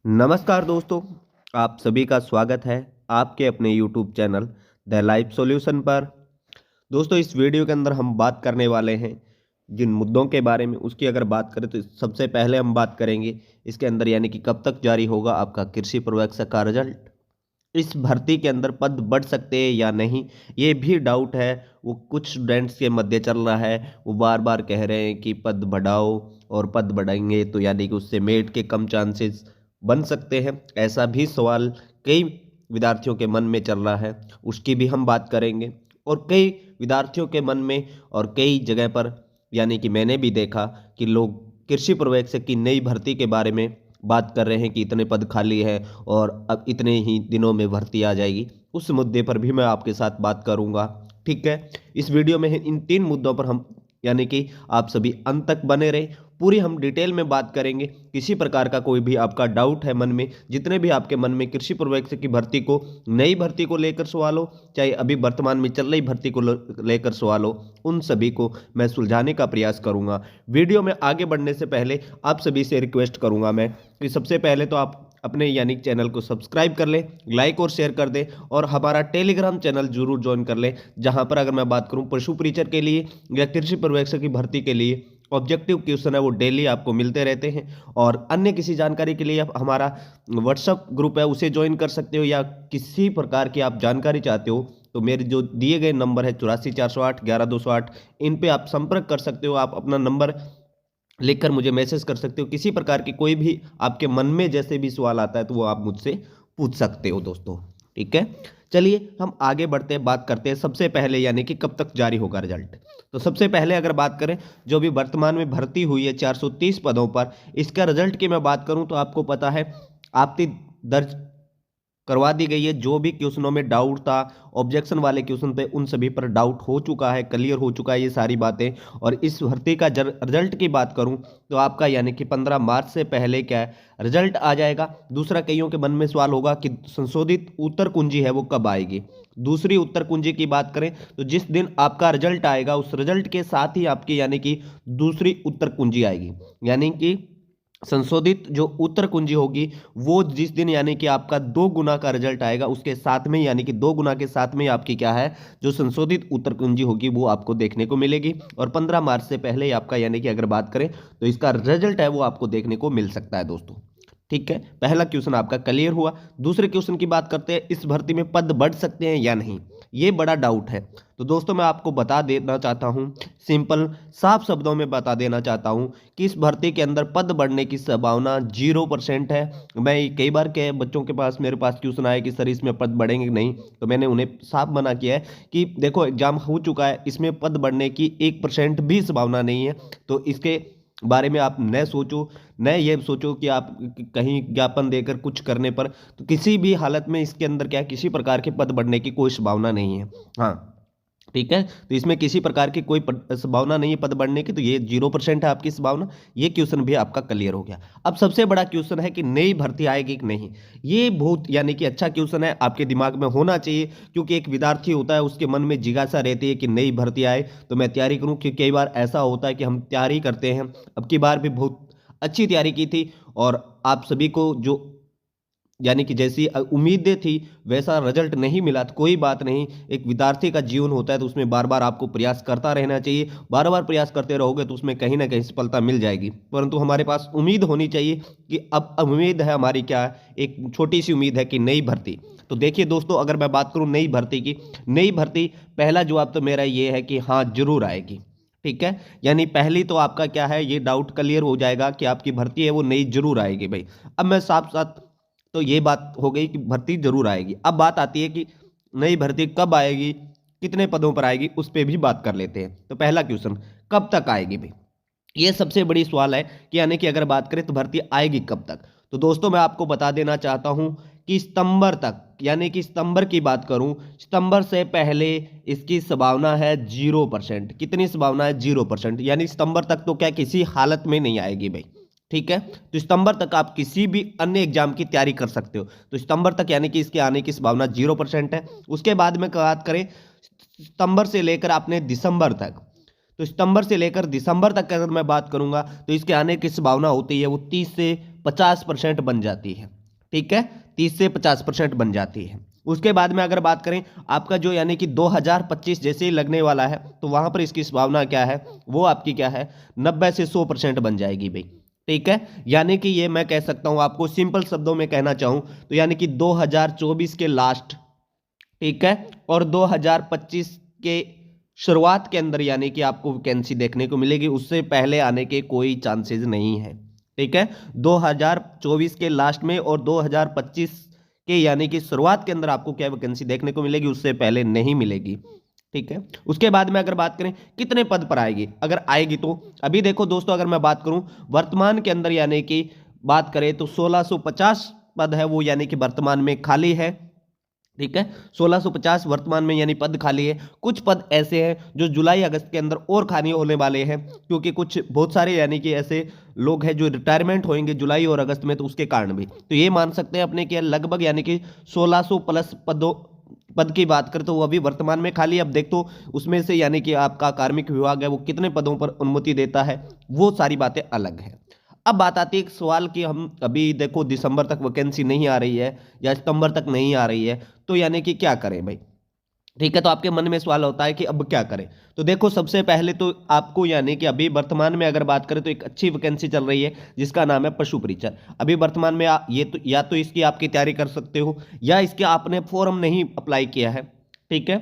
नमस्कार दोस्तों, आप सभी का स्वागत है आपके अपने YouTube channel the life solution पर। दोस्तों, इस वीडियो के अंदर हम बात करने वाले हैं जिन मुद्दों के बारे में, उसकी अगर बात करें तो सबसे पहले हम बात करेंगे इसके अंदर, यानी कि कब तक जारी होगा आपका कृषि पर्यवेक्षक का रिजल्ट। इस भर्ती के अंदर पद बढ़ सकते हैं या नहीं, ये भी डाउट है। वो कुछ स्टूडेंट्स के मध्य चल रहा है, वो बार बार कह रहे हैं कि पद बढ़ाओ, और पद बढ़ाएंगे तो यानी कि उससे मेरिट के कम चांसेस बन सकते हैं। ऐसा भी सवाल कई विद्यार्थियों के मन में चल रहा है, उसकी भी हम बात करेंगे। और कई विद्यार्थियों के मन में और कई जगह पर, यानी कि मैंने भी देखा कि लोग कृषि पर्यवेक्षक की नई भर्ती के बारे में बात कर रहे हैं कि इतने पद खाली है और अब इतने ही दिनों में भर्ती आ जाएगी। उस मुद्दे पर भी मैं आपके साथ बात करूंगा। ठीक है, इस वीडियो में इन तीन मुद्दों पर हम, यानी कि आप सभी अंत तक बने रहें। पूरी हम डिटेल में बात करेंगे। किसी प्रकार का कोई भी आपका डाउट है मन में, जितने भी आपके मन में कृषि पर्यवेक्षक की भर्ती को, नई भर्ती को लेकर सवाल हो, चाहे अभी वर्तमान में चल रही भर्ती को लेकर सवाल हो, उन सभी को मैं सुलझाने का प्रयास करूंगा। वीडियो में आगे बढ़ने से पहले आप सभी से रिक्वेस्ट करूंगा मैं कि सबसे पहले तो आप अपने यानी चैनल को सब्सक्राइब कर लें, लाइक और शेयर कर दें, और हमारा टेलीग्राम चैनल जरूर ज्वाइन कर लें, जहां पर अगर मैं बात करूं पशु परिचर के लिए या कृषि पर्यवेक्षक की भर्ती के लिए ऑब्जेक्टिव क्वेश्चन है वो डेली आपको मिलते रहते हैं। और अन्य किसी जानकारी के लिए आप हमारा व्हाट्सअप ग्रुप है उसे ज्वाइन कर सकते हो, या किसी प्रकार की आप जानकारी चाहते हो तो मेरे जो दिए गए नंबर है 84 408 11 208, इन पे आप संपर्क कर सकते हो। आप अपना नंबर लिखकर मुझे मैसेज कर सकते हो। किसी प्रकार की कोई भी आपके मन में जैसे भी सवाल आता है तो वो आप मुझसे पूछ सकते हो दोस्तों। ठीक है, चलिए हम आगे बढ़ते हैं, बात करते हैं सबसे पहले, यानी कि कब तक जारी होगा रिजल्ट। तो सबसे पहले अगर बात करें, जो भी वर्तमान में भर्ती हुई है 430 पदों पर, इसका रिजल्ट की मैं बात करूं तो आपको पता है आपकी दर्ज करवा दी गई है। जो भी क्वेश्चनों में डाउट था, ऑब्जेक्शन वाले क्वेश्चन थे, उन सभी पर डाउट हो चुका है, क्लियर हो चुका है ये सारी बातें। और इस भर्ती का रिजल्ट की बात करूं तो आपका यानी कि 15 मार्च से पहले क्या है, रिजल्ट आ जाएगा। दूसरा, कईयों के मन में सवाल होगा कि संशोधित उत्तर कुंजी है वो कब आएगी। दूसरी उत्तर कुंजी की बात करें तो जिस दिन आपका रिजल्ट आएगा उस रिजल्ट के साथ ही आपकी यानी कि दूसरी उत्तर कुंजी आएगी। यानी कि संशोधित जो उत्तर कुंजी होगी वो जिस दिन, यानी कि आपका 2 गुना का रिजल्ट आएगा, उसके साथ में यानी कि 2 गुना के साथ में आपकी क्या है, जो संशोधित उत्तर कुंजी होगी वो आपको देखने को मिलेगी। और 15 मार्च से पहले आपका, यानी कि अगर बात करें तो इसका रिजल्ट है वो आपको देखने को मिल सकता है दोस्तों। ठीक है, पहला क्वेश्चन आपका क्लियर हुआ। दूसरे क्वेश्चन की बात करते हैं, इस भर्ती में पद बढ़ सकते हैं या नहीं, ये बड़ा डाउट है। तो दोस्तों मैं आपको बता देना चाहता हूं, सिंपल साफ शब्दों में बता देना चाहता हूं कि इस भर्ती के अंदर पद बढ़ने की संभावना 0% है। मैं कई बार के बच्चों के पास, मेरे पास क्वेश्चन आया कि सर इसमें पद बढ़ेंगे कि नहीं, तो मैंने उन्हें साफ मना किया है कि देखो एग्जाम हो चुका है, इसमें पद बढ़ने की 1% भी संभावना नहीं है। तो इसके बारे में आप न सोचो, न ये सोचो कि आप कहीं ज्ञापन देकर कुछ करने पर, तो किसी भी हालत में इसके अंदर क्या है, किसी प्रकार के पद बढ़ने की कोई संभावना नहीं है। हाँ, ठीक है, तो इसमें किसी प्रकार की कोई संभावना नहीं है पद बढ़ने की, तो ये 0% है आपकी संभावना। ये क्वेश्चन भी आपका क्लियर हो गया। अब सबसे बड़ा क्वेश्चन है कि नई भर्ती आएगी कि नहीं। ये बहुत यानी कि अच्छा क्वेश्चन है, आपके दिमाग में होना चाहिए, क्योंकि एक विद्यार्थी होता है उसके मन में जिज्ञासा रहती है कि नई भर्ती आए तो मैं तैयारी करूं। क्योंकि कई बार ऐसा होता है कि हम तैयारी करते हैं, अब की बार भी बहुत अच्छी तैयारी की थी, और आप सभी को जो यानी कि जैसी उम्मीदें थी वैसा रिजल्ट नहीं मिला, तो कोई बात नहीं। एक विद्यार्थी का जीवन होता है तो उसमें बार बार आपको प्रयास करता रहना चाहिए। बार बार प्रयास करते रहोगे तो उसमें कहीं ना कहीं सफलता मिल जाएगी, परंतु हमारे पास उम्मीद होनी चाहिए कि अब उम्मीद है हमारी, क्या है, एक छोटी सी उम्मीद है कि नई भर्ती। तो देखिए दोस्तों, अगर मैं बात करूं नई भर्ती की, नई भर्ती, पहला जवाब तो मेरा ये है कि हाँ जरूर आएगी। ठीक है, यानी पहली तो आपका क्या है, ये डाउट क्लियर हो जाएगा कि आपकी भर्ती है वो नई जरूर आएगी भाई। अब मैं साफ साथ, तो ये बात हो गई कि भर्ती जरूर आएगी। अब बात आती है कि नई भर्ती कब आएगी, कितने पदों पर आएगी, उस पर भी बात कर लेते हैं। तो पहला क्वेश्चन, कब तक आएगी भाई, ये सबसे बड़ी सवाल है कि यानी कि अगर बात करें तो भर्ती आएगी कब तक। तो दोस्तों मैं आपको बता देना चाहता हूं कि सितंबर तक, यानी कि सितंबर की बात करूं, सितंबर से पहले इसकी संभावना है 0%। कितनी संभावना है, 0%। यानी सितंबर तक तो क्या किसी हालत में नहीं आएगी भाई। ठीक है, तो सितंबर तक आप किसी भी अन्य एग्जाम की तैयारी कर सकते हो। तो सितंबर तक यानी कि इसके आने की संभावना 0% है। उसके बाद में बात करें सितंबर से लेकर आपने दिसंबर तक, तो सितंबर से लेकर दिसंबर तक अगर मैं बात करूंगा तो इसके आने की संभावना होती है वो 30 से 50% बन जाती है। ठीक है, 30 से 50% बन जाती है। उसके बाद में अगर बात करें आपका जो यानी कि 2025 जैसे ही लगने वाला है, तो वहां पर इसकी संभावना क्या है, वो आपकी क्या है, 90 से 100% बन जाएगी भाई। ठीक है, यानी कि ये मैं कह सकता हूं, आपको सिंपल शब्दों में कहना चाहूं तो यानी कि 2024 के लास्ट, ठीक है, और 2025 के शुरुआत के अंदर यानी कि आपको वैकेंसी देखने को मिलेगी, उससे पहले आने के कोई चांसेस नहीं है। ठीक है, 2024 के लास्ट में और 2025 के यानी कि शुरुआत के अंदर आपको क्या वैकेंसी देखने को मिलेगी, उससे पहले नहीं मिलेगी। ठीक है, उसके बाद में अगर बात करें कितने पद पर आएगी, अगर आएगी तो अभी देखो दोस्तों, अगर मैं बात करूं वर्तमान के अंदर यानी कि बात करें तो 1650 पद है वो यानी कि वर्तमान में खाली है। ठीक है, 1650 वर्तमान में यानी पद खाली है। कुछ पद ऐसे हैं जो जुलाई अगस्त के अंदर और खाली होने वाले हैं, क्योंकि कुछ बहुत सारे यानी कि ऐसे लोग हैं जो रिटायरमेंट होंगे जुलाई और अगस्त में, तो उसके कारण भी तो ये मान सकते हैं अपने कि लगभग यानी कि 1600 प्लस पद की बात करें तो वो अभी वर्तमान में खाली। अब देख तो उसमें से यानी कि आपका कार्मिक विभाग है वो कितने पदों पर अनुमति देता है, वो सारी बातें अलग है। अब बात आती है एक सवाल कि हम अभी देखो दिसंबर तक वैकेंसी नहीं आ रही है या सितंबर तक नहीं आ रही है, तो यानी कि क्या करें भाई। ठीक है, तो आपके मन में सवाल होता है कि अब क्या करें। तो देखो सबसे पहले तो आपको यानी कि अभी वर्तमान में अगर बात करें तो एक अच्छी वैकेंसी चल रही है जिसका नाम है पशु परीक्षक। अभी वर्तमान में ये तो या तो इसकी आपकी तैयारी कर सकते हो या इसके आपने फॉर्म नहीं अप्लाई किया है। ठीक है,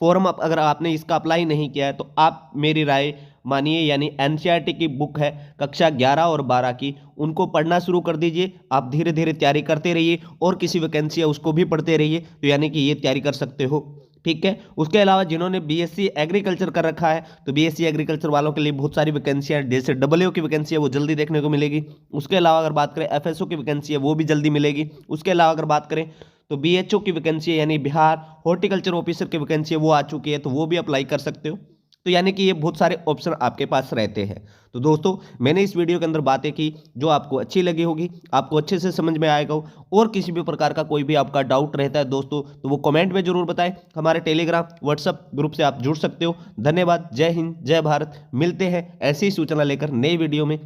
फॉर्म अगर आपने इसका अप्लाई नहीं किया है तो आप मेरी राय मानिए, यानी एनसीईआरटी की बुक है कक्षा 11 और 12 की, उनको पढ़ना शुरू कर दीजिए। आप धीरे धीरे तैयारी करते रहिए और किसी वैकेंसी है उसको भी पढ़ते रहिए, तो यानी कि ये तैयारी कर सकते हो। ठीक है, उसके अलावा जिन्होंने बीएससी एग्रीकल्चर कर रखा है तो बीएससी एग्रीकल्चर वालों के लिए बहुत सारी वैकेंसियां, जैसे डब्ल्यू की वैकेंसी है वो जल्दी देखने को मिलेगी। उसके अलावा अगर बात करें एफएसओ की वैकेंसी है वो भी जल्दी मिलेगी। उसके अलावा अगर बात करें तो बीएचओ की वैकेंसी है यानी बिहार हॉर्टिकल्चर ऑफिसर की वैकेंसी है वो आ चुकी है, तो वो भी अप्लाई कर सकते हो। तो यानी कि ये बहुत सारे ऑप्शन आपके पास रहते हैं। तो दोस्तों मैंने इस वीडियो के अंदर बातें की जो आपको अच्छी लगी होगी, आपको अच्छे से समझ में आएगा, और किसी भी प्रकार का कोई भी आपका डाउट रहता है दोस्तों तो वो कमेंट में जरूर बताएं। हमारे टेलीग्राम व्हाट्सएप ग्रुप से आप जुड़ सकते हो। धन्यवाद, जय हिंद, जय भारत। मिलते हैं ऐसी सूचना लेकर नई वीडियो में।